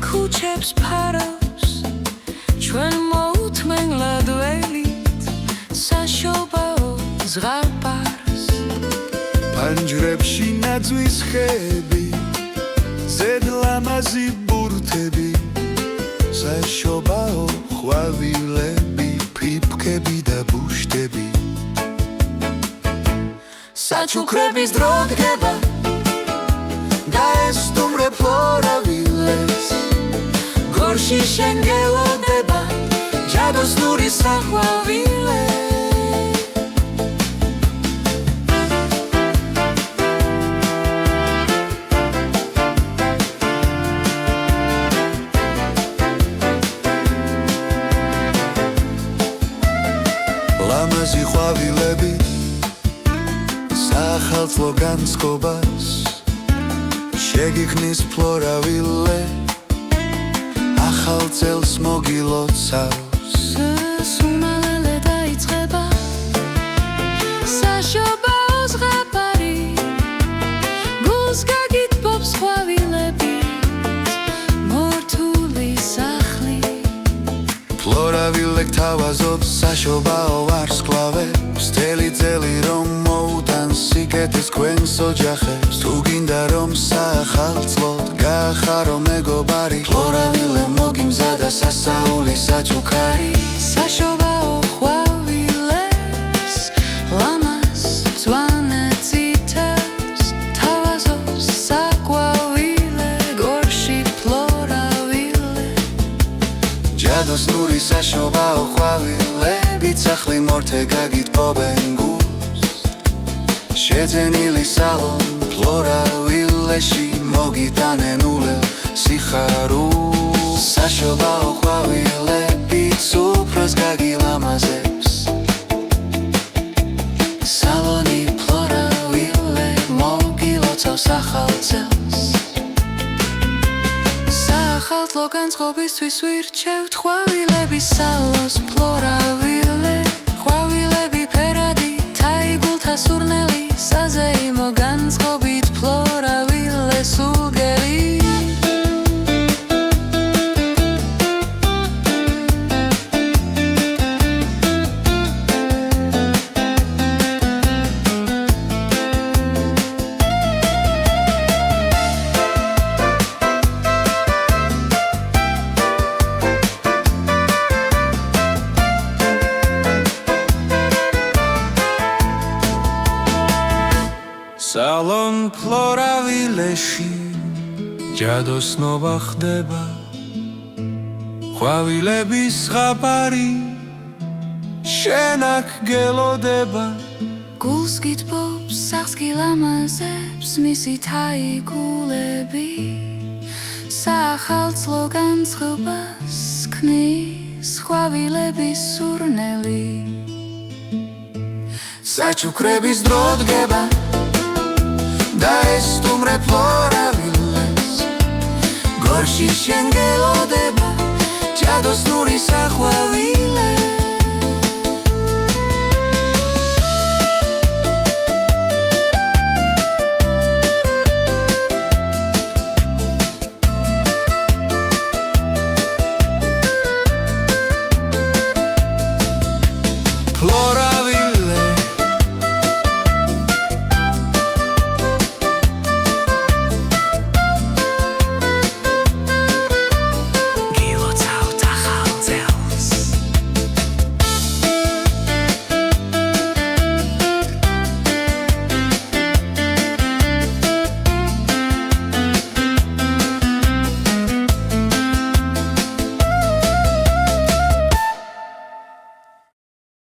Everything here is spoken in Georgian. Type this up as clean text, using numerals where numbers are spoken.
ქუჩებს ფარავს ჩვენ მოუთმენლად ველით საშობაო ზღაპარს პანჯრებში ნაძვის ხეები ზედ ლამაზი ბურთები საშობაო ყვავილები ფიფკები და ბუშტები საჩუქრების დრო დგება და ესტუმრებ ფლორავილებს გორში შენ გელოდება ჯადოსნური საყვავილე ლამაზი ყვავილები სახალწლო განწყობას შეგიქმნის ფლორავილე ახალ წელს მოგილოცავს სუმალელე დაიწყება საშობაო ზღაპარი გულს გაგიტბობს ყვავილები მორთული სახლი ფლორავილე გთავაზობს საშობაო ვარსკვლავებს მთელი წელი რომ მოუტანს სიკეთის გვენს ოჯახებს თუ გინდა რომ საახალწლოდ გახარო მეგობარი ფლორავილე მოგიმზადა სასაული საჩუქარი საშობაო ყვავილებს ლამაზ მწვანე წითელს თავაზობს საყვავილე გორში ფლორავილე ჯადოსნური საშობაო ყვავილები ცახლი მორთე გაგიტბობენ გულს შეძენილი სალონ ფლორავილეში მოგიტანენ ულელ სიხარულს საშობაო ყვავილები სუფროს გაგილამაზებს სალონი ფლორავილე მოგილოცავს ახალ წელს საახალწლო განწყობისთვის ვირჩევთ ყვავილების სალოს ფლორავილე ყვავილები ფერადი თაიგულთა სურნელი საზეიმო განწყობით ფლორავილე სულგელი სალონ ფლორავილეში ჯადოსნობა ხდება ყვავილების ზღაპარი შენ აქ გელოდება გულს გიტბობს სახს გილამაზებს მისი თაიგულები საახალწლო განწყობას ქმნის ყვავილების სურნელი საჩუქრების დრო დგება და ესტუმრებ ფლორავილებს გორში შენ გელოდება ჯადოსნური საყვავილე